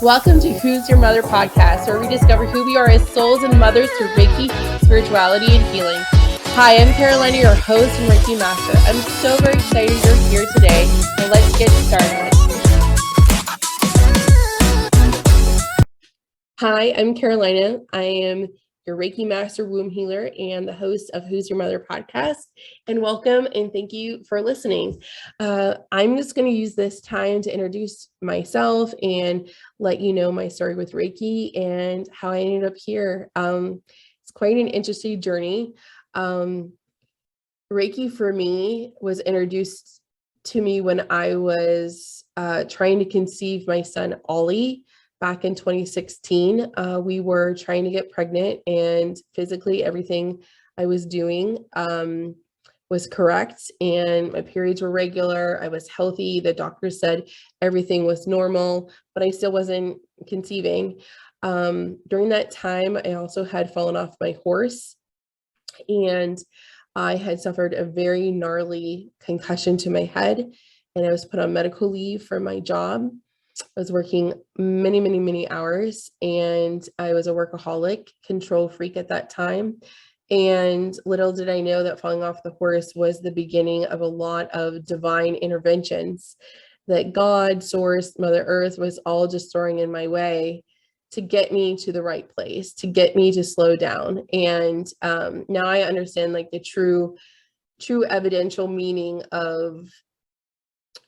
Welcome to Who's Your Mother podcast, where we discover who we are as souls and mothers through Reiki, spirituality, and healing. Hi, I'm Carolina, your host and Reiki master. I'm so very excited you're here today, so let's get started. Hi, I'm Carolina. I am your Reiki master, womb healer, and the host of Who's Your Mother podcast. And welcome and thank you for listening. I'm just going to use this time to introduce myself and let you know my story with Reiki and how I ended up here. It's quite an interesting journey. Reiki for me was introduced to me when I was trying to conceive my son, Ollie. Back in 2016, we were trying to get pregnant, and physically everything I was doing was correct, and my periods were regular. I was healthy. The doctor said everything was normal, but I still wasn't conceiving. During that time, I also had fallen off my horse, and I had suffered a very gnarly concussion to my head, and I was put on medical leave for my job. I was working many hours, and I was a workaholic, control freak at that time. And little did I know that falling off the horse was the beginning of a lot of divine interventions, that God, Source, Mother Earth was all just throwing in my way to get me to the right place, to get me to slow down. And now I understand like the true evidential meaning of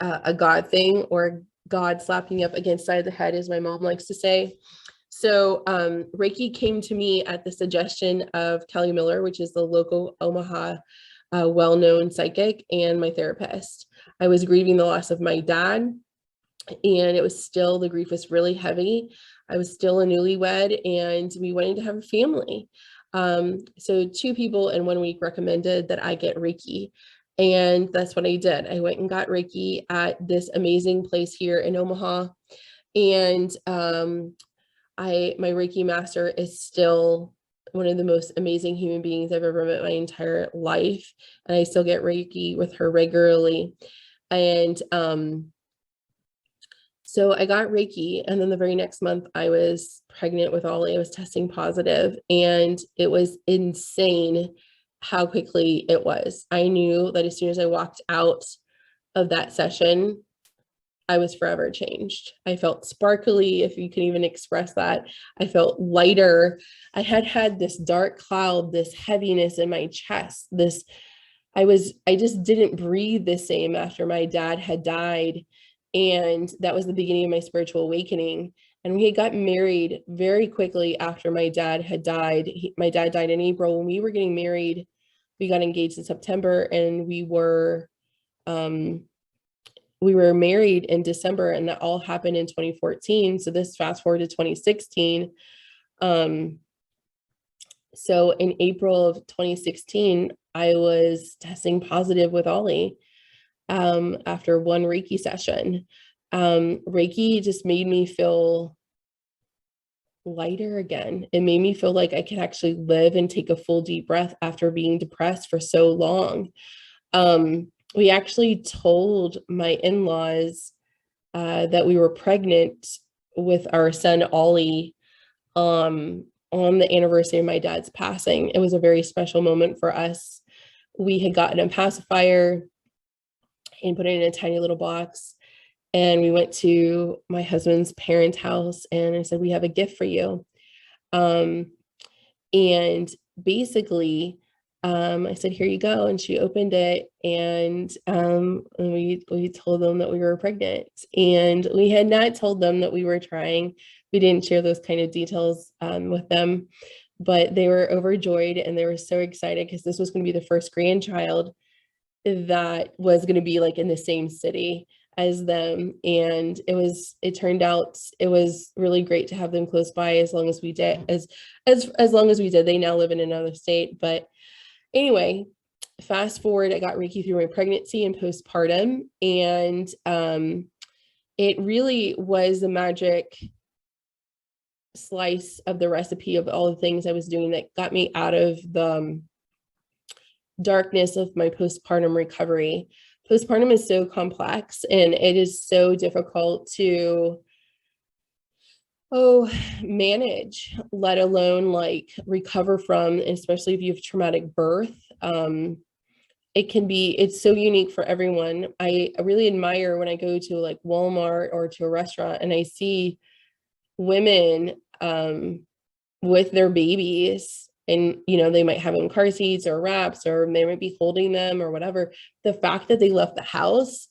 a God thing, or God slapping you up against the side of the head, as my mom likes to say. So Reiki came to me at the suggestion of Kelly Miller, which is the local Omaha well-known psychic, and my therapist. I was grieving the loss of my dad, and the grief was really heavy. I was still a newlywed, and we wanted to have a family. So 2 people in 1 week recommended that I get Reiki. And that's what I did. I went and got Reiki at this amazing place here in Omaha. And my Reiki master is still one of the most amazing human beings I've ever met in my entire life. And I still get Reiki with her regularly. And so I got Reiki, and then the very next month I was pregnant with Ollie. I was testing positive, and it was insane how quickly it was. I knew that as soon as I walked out of that session, I was forever changed. I felt sparkly, if you can even express that. I felt lighter. I had this dark cloud, this heaviness in my chest. I just didn't breathe the same after my dad had died. And that was the beginning of my spiritual awakening. And we had gotten married very quickly after my dad had died. My dad died in April. When we were getting married, we got engaged in September, and we were married in December, and that all happened in 2014. So this fast forward to 2016. So in April of 2016, I was testing positive with Ollie after 1 Reiki session. Reiki just made me feel lighter again. It made me feel like I could actually live and take a full deep breath after being depressed for so long. We actually told my in-laws that we were pregnant with our son Ollie on the anniversary of my dad's passing. It was a very special moment for us. We had gotten a pacifier and put it in a tiny little box. And we went to my husband's parents' house, and I said, we have a gift for you. And basically, I said, here you go. And she opened it, and we told them that we were pregnant. And we had not told them that we were trying. We didn't share those kind of details with them, but they were overjoyed, and they were so excited because this was going to be the first grandchild that was going to be like in the same city as them. And it turned out it was really great to have them close by as long as we did. As long as we did. They now live in another state. But anyway, fast forward, I got Reiki through my pregnancy and postpartum, and it really was the magic slice of the recipe of all the things I was doing that got me out of the darkness of my postpartum recovery. Postpartum is so complex, and it is so difficult to Oh, manage, let alone like recover from, especially if you have traumatic birth. It's so unique for everyone. I really admire when I go to like Walmart or to a restaurant and I see women with their babies, and they might have them in car seats or wraps, or they might be holding them or whatever. The fact that they left the house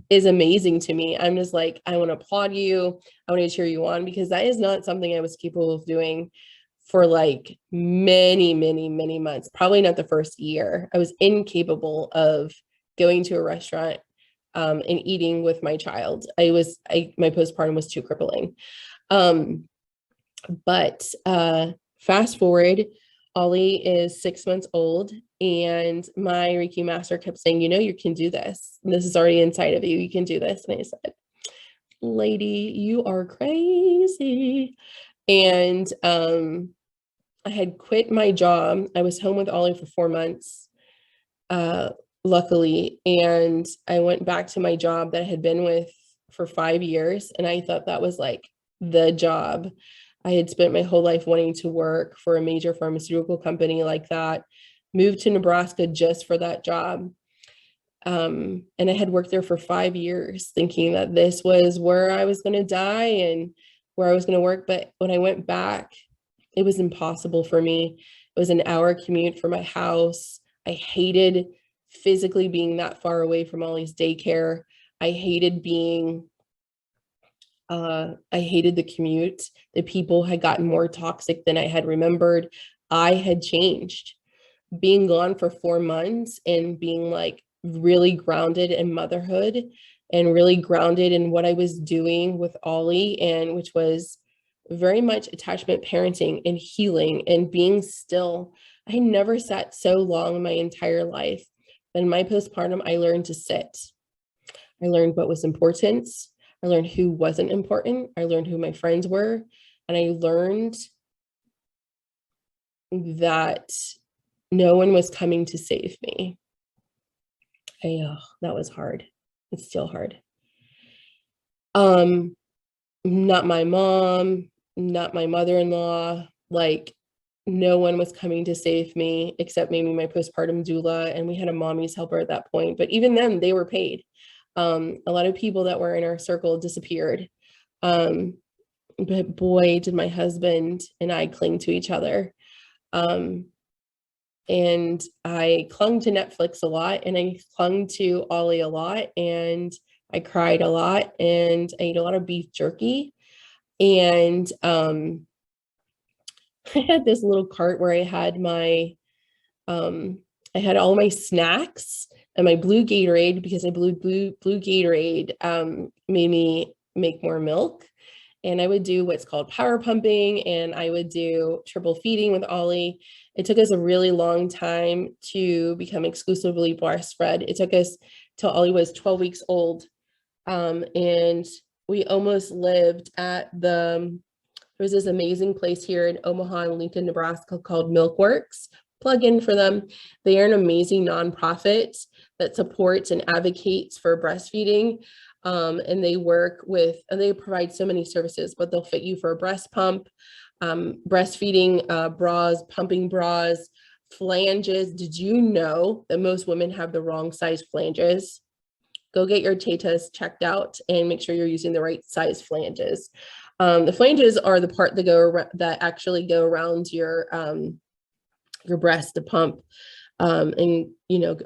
is amazing to me. I'm just like, I want to applaud you. I want to cheer you on, because that is not something I was capable of doing for like many, many, many months. Probably not the first year. I was incapable of going to a restaurant and eating with my child. My postpartum was too crippling. But fast forward, Ollie is 6 months old, and my Reiki master kept saying, you can do this. This is already inside of you. You can do this. And I said, lady, you are crazy. And I had quit my job. I was home with Ollie for 4 months, luckily. And I went back to my job that I had been with for 5 years. And I thought that was like the job. I had spent my whole life wanting to work for a major pharmaceutical company like that, moved to Nebraska just for that job. And I had worked there for 5 years thinking that this was where I was going to die and where I was going to work. But when I went back, it was impossible for me. It was an hour commute from my house. I hated physically being that far away from Ollie's daycare. I hated the commute. The people had gotten more toxic than I had remembered. I had changed. Being gone for 4 months and being like really grounded in motherhood and really grounded in what I was doing with Ollie, and which was very much attachment parenting and healing and being still. I never sat so long in my entire life. But in my postpartum, I learned to sit. I learned what was important. I learned who wasn't important. I learned who my friends were. And I learned that no one was coming to save me. That was hard. It's still hard. Not my mom, not my mother-in-law, like no one was coming to save me except maybe my postpartum doula. And we had a mommy's helper at that point, but even then they were paid. A lot of people that were in our circle disappeared. But boy, did my husband and I cling to each other. And I clung to Netflix a lot, and I clung to Ollie a lot, and I cried a lot, and I ate a lot of beef jerky. And I had this little cart where I had all my snacks and my blue Gatorade, because I blue Gatorade made me make more milk. And I would do what's called power pumping, and I would do triple feeding with Ollie. It took us a really long time to become exclusively breastfed. It took us till Ollie was 12 weeks old. And we almost lived at there was this amazing place here in Omaha and Lincoln, Nebraska called Milkworks. Plug in for them. They are an amazing nonprofit that supports and advocates for breastfeeding. And they provide so many services, but they'll fit you for a breast pump, breastfeeding bras, pumping bras, flanges. Did you know that most women have the wrong size flanges? Go get your tetas checked out and make sure you're using the right size flanges. The flanges are the part that actually go around your breast to pump and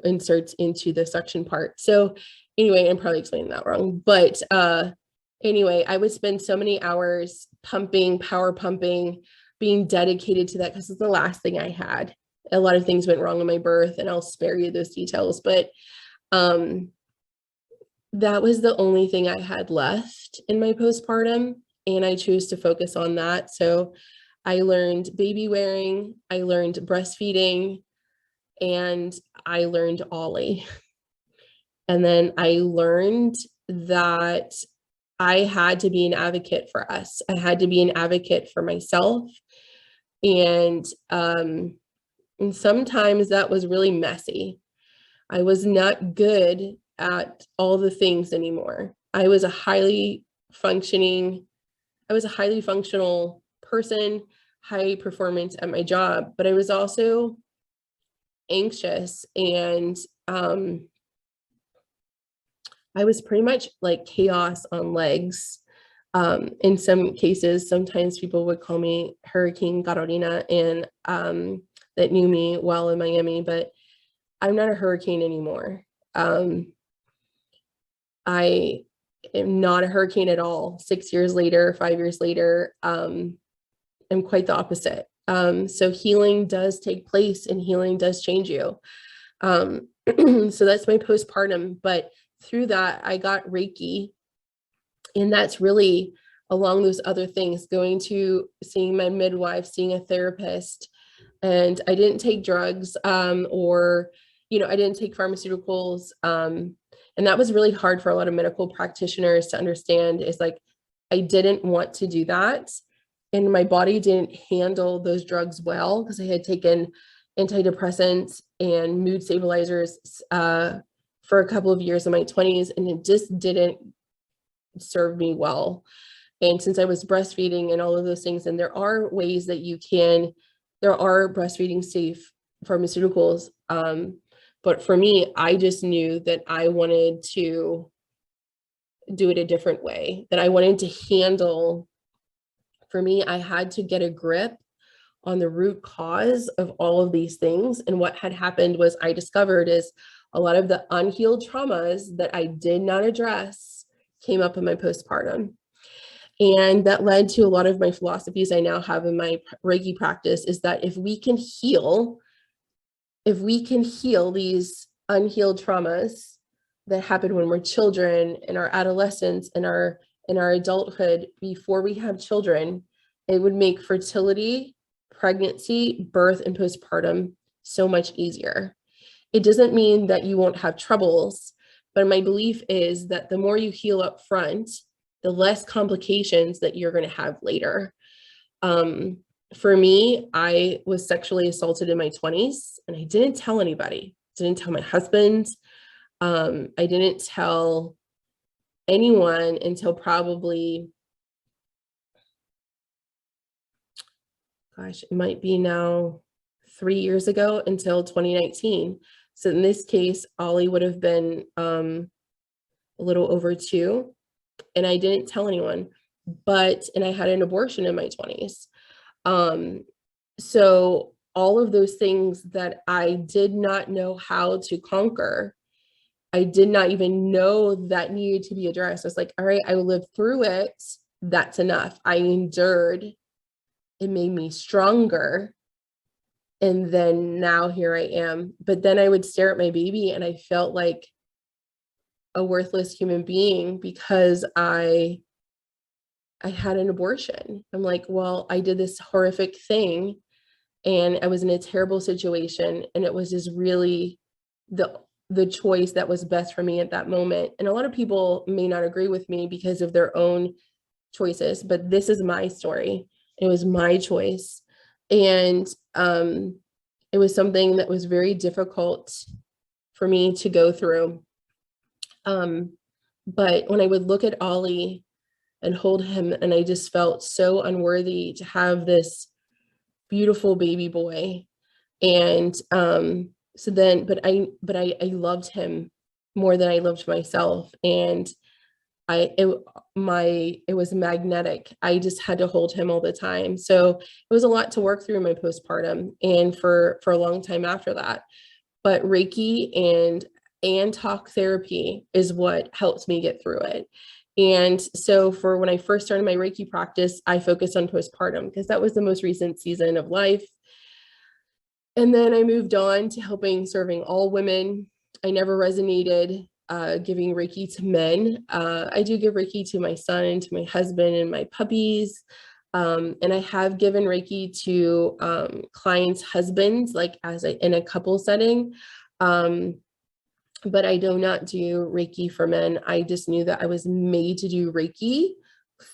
inserts into the suction part. So anyway, I'm probably explaining that wrong, but anyway, I would spend so many hours pumping, power pumping, being dedicated to that, because it's the last thing I had. A lot of things went wrong in my birth, and I'll spare you those details, but that was the only thing I had left in my postpartum, and I chose to focus on that. So I learned baby wearing, I learned breastfeeding, and I learned Ollie. And then I learned that I had to be an advocate for us. I had to be an advocate for myself. And sometimes that was really messy. I was not good at all the things anymore. I was a highly functioning was a highly functional person, high performance at my job, but I was also anxious, and I was pretty much like chaos on legs. In some cases, sometimes people would call me Hurricane Carolina, and that knew me while in Miami, but I'm not a hurricane anymore. I am not a hurricane at all. 6 years later, 5 years later, I'm quite the opposite. So healing does take place, and healing does change you. So that's my postpartum, but through that, I got Reiki, and that's really along those other things, going to seeing my midwife, seeing a therapist, and I didn't take drugs, or, I didn't take pharmaceuticals. And that was really hard for a lot of medical practitioners to understand, is like, I didn't want to do that. And my body didn't handle those drugs well, because I had taken antidepressants and mood stabilizers for a couple of years in my 20s, and it just didn't serve me well. And since I was breastfeeding and all of those things, and there are ways that there are breastfeeding safe pharmaceuticals. But for me, I just knew that I wanted to do it a different way, that I wanted to handle. For me, I had to get a grip on the root cause of all of these things. And what had happened was, I discovered is a lot of the unhealed traumas that I did not address came up in my postpartum. And that led to a lot of my philosophies I now have in my Reiki practice, is that if we can heal these unhealed traumas that happen when we're children, in our adolescence, in our adulthood, before we have children, it would make fertility, pregnancy, birth, and postpartum so much easier. It doesn't mean that you won't have troubles, but my belief is that the more you heal up front, the less complications that you're going to have later. For me, I was sexually assaulted in my 20s, and I didn't tell anybody. Didn't tell my husband. I didn't tell anyone until probably, it might be now 3 years ago, until 2019. So in this case, Ollie would have been a little over 2, and I didn't tell anyone, and I had an abortion in my 20s. So all of those things that I did not know how to conquer, I did not even know that needed to be addressed. I was like, all right, I lived through it. That's enough. I endured. It made me stronger. And then now here I am. But then I would stare at my baby, and I felt like a worthless human being, because I had an abortion. I'm like, well, I did this horrific thing, and I was in a terrible situation, and it was just really the choice that was best for me at that moment. And a lot of people may not agree with me because of their own choices, but this is my story. It was my choice. And it was something that was very difficult for me to go through. But when I would look at Ollie and hold him, and I just felt so unworthy to have this beautiful baby boy. And but I loved him more than I loved myself. And it was magnetic. I just had to hold him all the time. So it was a lot to work through in my postpartum, and for a long time after that. But Reiki and talk therapy is what helps me get through it. And so for when I first started my Reiki practice, I focused on postpartum, because that was the most recent season of life. And then I moved on to serving all women. I never resonated giving Reiki to men. I do give Reiki to my son and to my husband and my puppies. And I have given Reiki to clients' husbands, like in a couple setting. But I do not do Reiki for men. I just knew that I was made to do Reiki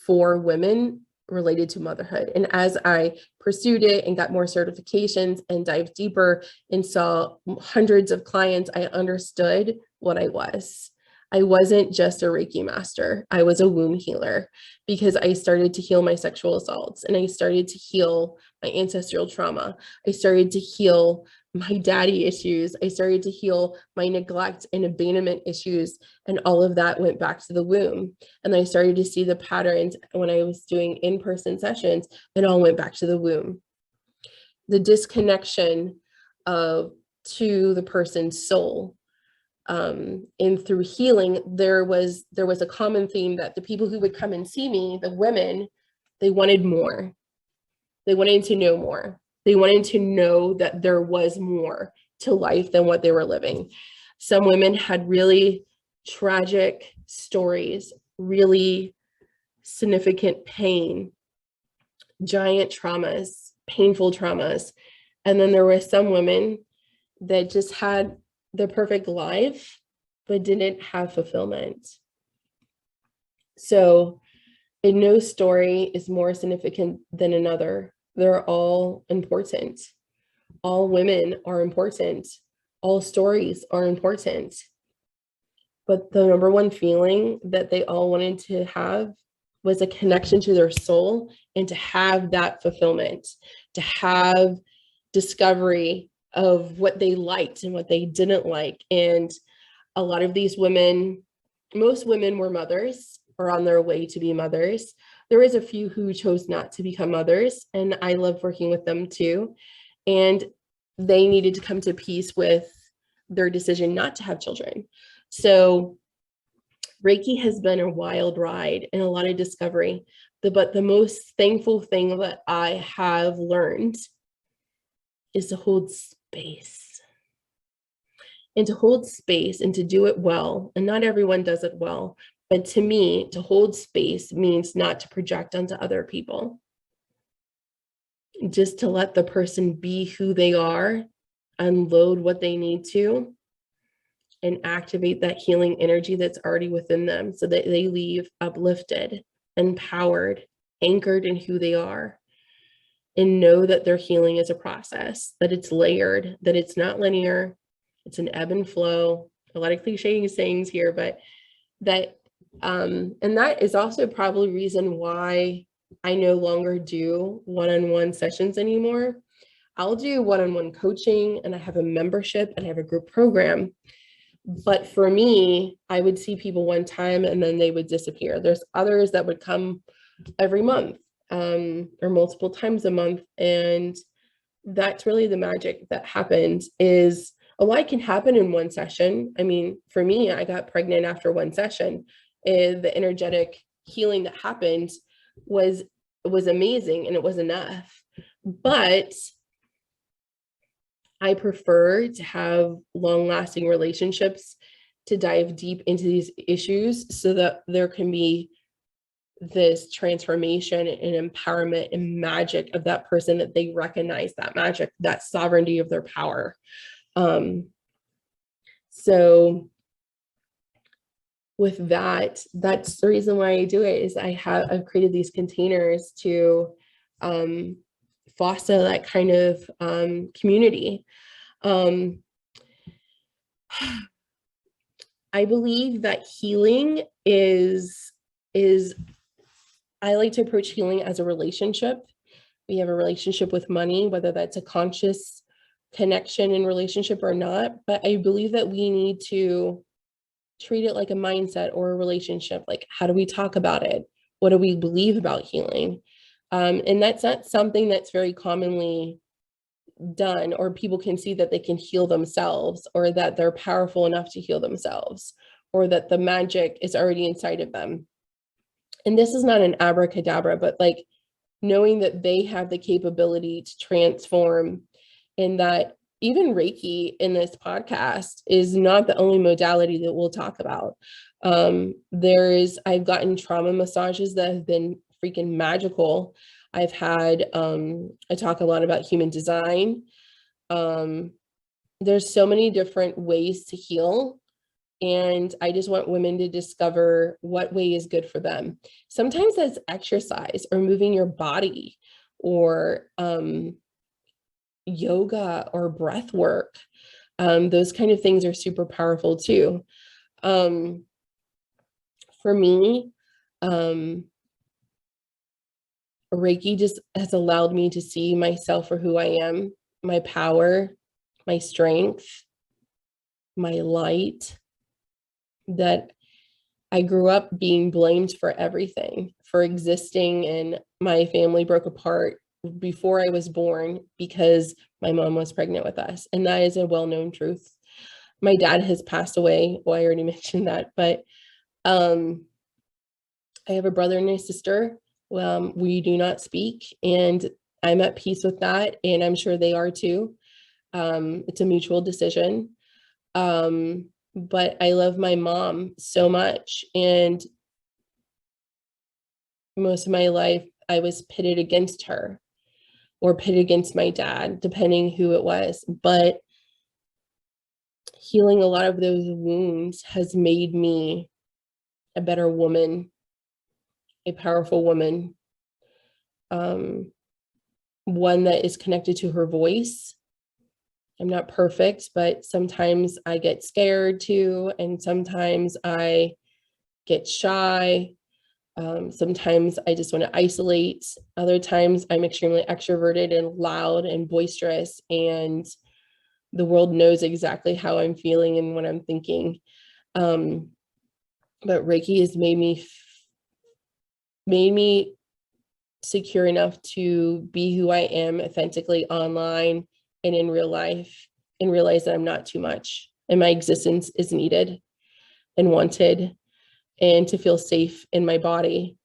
for women related to motherhood. And as I pursued it and got more certifications and dived deeper and saw hundreds of clients, I understood what I was. I wasn't just a Reiki master. I was a womb healer because I started to heal my sexual assaults and I started to heal my ancestral trauma. I started to heal my daddy issues. I started to heal my neglect and abandonment issues. And all of that went back to the womb. And I started to see the patterns when I was doing in-person sessions. It all went back to the womb. The disconnection to the person's soul. And through healing, there was a common theme that the people who would come and see me, the women, they wanted more. They wanted to know more. They wanted to know that there was more to life than what they were living. Some women had really tragic stories, really significant pain, giant traumas, painful traumas. And then there were some women that just had the perfect life, but didn't have fulfillment. So, and no story is more significant than another. They're all important. All women are important. All stories are important. But the number one feeling that they all wanted to have was a connection to their soul and to have that fulfillment, to have discovery of what they liked and what they didn't like. And a lot of these women, most women were mothers or on their way to be mothers. There is a few who chose not to become mothers, and I love working with them too. And they needed to come to peace with their decision not to have children. So Reiki has been a wild ride and a lot of discovery. But the most thankful thing that I have learned is to hold space. And to hold space and to do it well. And not everyone does it well. But to me, to hold space means not to project onto other people. Just to let the person be who they are, unload what they need to, and activate that healing energy that's already within them so that they leave uplifted, empowered, anchored in who they are, and know that their healing is a process, that it's layered, that it's not linear, it's an ebb and flow. A lot of cliche sayings here, but that, and that is also probably reason why I no longer do one-on-one sessions anymore. I'll do one-on-one coaching and I have a membership and I have a group program. But for me, I would see people one time and then they would disappear. There's others that would come every month or multiple times a month. And that's really the magic that happens. Is a lot can happen in one session. I mean, for me, I got pregnant after one session. The energetic healing that happened was amazing and it was enough. But I prefer to have long-lasting relationships, to dive deep into these issues so that there can be this transformation and empowerment and magic of that person, that they recognize that magic, that sovereignty of their power. So with that, that's the reason why I do it, is I've created these containers to foster that kind of community. I believe that healing is I like to approach healing as a relationship. We have a relationship with money, whether that's a conscious connection and relationship or not. But I believe that we need to treat it like a mindset or a relationship. Like, how do we talk about it? What do we believe about healing? And that's not something that's very commonly done, or people can see that they can heal themselves, or that they're powerful enough to heal themselves, or that the magic is already inside of them. And this is not an abracadabra, but like knowing that they have the capability to transform, and that even Reiki in this podcast is not the only modality that we'll talk about. I've gotten trauma massages that have been freaking magical. I've had, I talk a lot about human design. There's so many different ways to heal. And I just want women to discover what way is good for them. Sometimes that's exercise or moving your body, or yoga or breath work. Those kind of things are super powerful too. For me, Reiki just has allowed me to see myself for who I am, my power, my strength, my light, that I grew up being blamed for everything, for existing, and my family broke apart before I was born because my mom was pregnant with us. And that is a well-known truth. My dad has passed away. Well, I already mentioned that, but I have a brother and a sister. We do not speak, and I'm at peace with that, and I'm sure they are too. It's a mutual decision. But I love my mom so much, and most of my life I was pitted against her or pitted against my dad, depending who it was. But healing a lot of those wounds has made me a better woman, a powerful woman, one that is connected to her voice. I'm not perfect, but sometimes I get scared too, and sometimes I get shy. Sometimes I just want to isolate. Other times I'm extremely extroverted and loud and boisterous, and the world knows exactly how I'm feeling and what I'm thinking. But Reiki has made me secure enough to be who I am authentically online and in real life, and realize that I'm not too much and my existence is needed and wanted, and to feel safe in my body.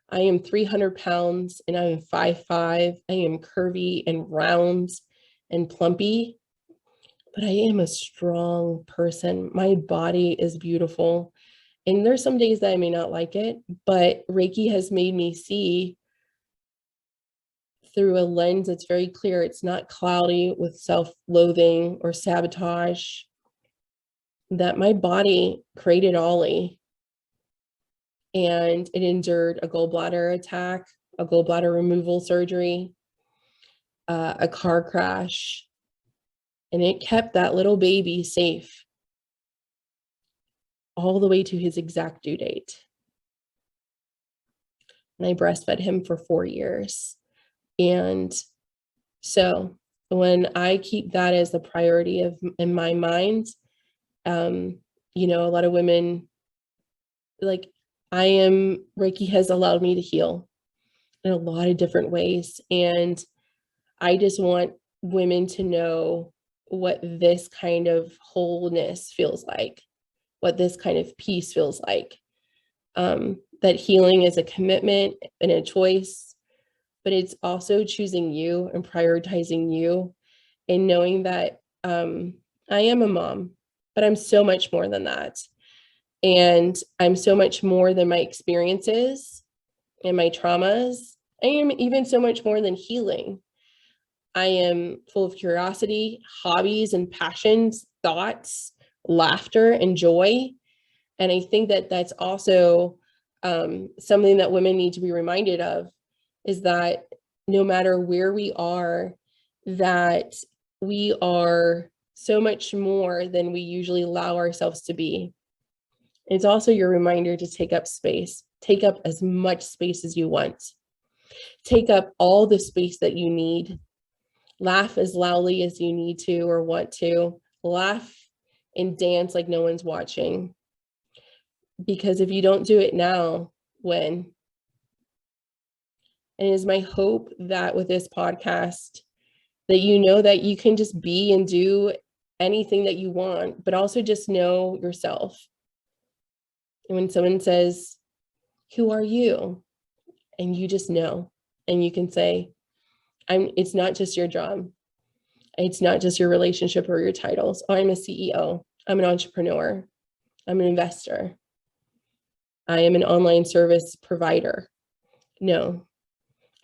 I am 300 pounds and I am 5'5". I am curvy and round and plumpy, but I am a strong person. My body is beautiful. And there's some days that I may not like it, but Reiki has made me see through a lens that's very clear. It's not cloudy with self-loathing or sabotage, that my body created Ollie, and it endured a gallbladder attack, a gallbladder removal surgery, a car crash, and it kept that little baby safe all the way to his exact due date. And I breastfed him for 4 years. And so when I keep that as the priority in my mind, you know, a lot of women, like, Reiki has allowed me to heal in a lot of different ways. And I just want women to know what this kind of wholeness feels like, what this kind of peace feels like. That healing is a commitment and a choice, but it's also choosing you and prioritizing you, and knowing that I am a mom, but I'm so much more than that. And I'm so much more than my experiences and my traumas. I am even so much more than healing. I am full of curiosity, hobbies and passions, thoughts, laughter and joy. And I think that that's also something that women need to be reminded of, is that no matter where we are, that we are so much more than we usually allow ourselves to be. It's also your reminder to take up space. Take up as much space as you want. Take up all the space that you need. Laugh as loudly as you need to or want to. Laugh and dance like no one's watching. Because if you don't do it now, when? And it is my hope that with this podcast, that you know that you can just be and do anything that you want, but also just know yourself. And when someone says, "Who are you?" and you just know, and you can say, it's not just your job. It's not just your relationship or your titles. Oh, I'm a CEO. I'm an entrepreneur. I'm an investor. I am an online service provider. No,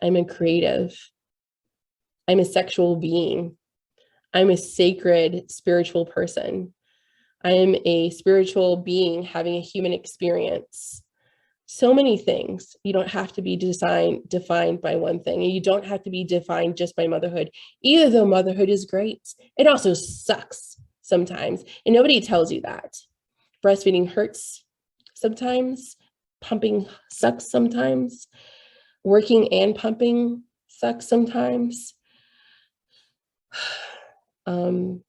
I'm a creative. I'm a sexual being. I'm a sacred spiritual person. I am a spiritual being having a human experience. So many things. You don't have to be defined by one thing, and you don't have to be defined just by motherhood, even though motherhood is great. It also sucks sometimes, and nobody tells you that. Breastfeeding hurts sometimes. pumping sucks sometimes. Working and pumping sucks sometimes. And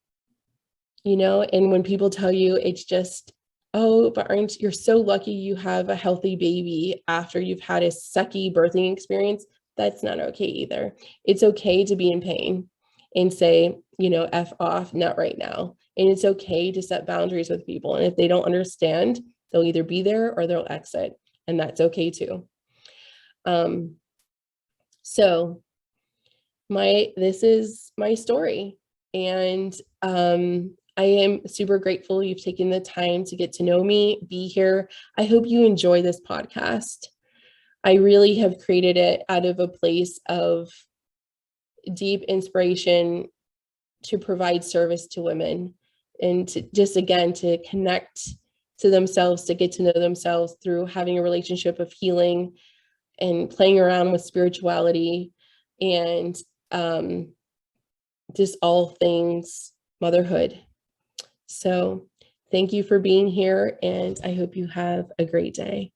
when people tell you it's just, oh, but you're so lucky you have a healthy baby after you've had a sucky birthing experience, that's not okay either. It's okay to be in pain and say, F off, not right now. And it's okay to set boundaries with people. And if they don't understand, they'll either be there or they'll exit. And that's okay too. So this is my story. And I am super grateful you've taken the time to get to know me, be here. I hope you enjoy this podcast. I really have created it out of a place of deep inspiration to provide service to women and to just, again, to connect to themselves, to get to know themselves through having a relationship of healing and playing around with spirituality and just all things motherhood. So thank you for being here, and I hope you have a great day.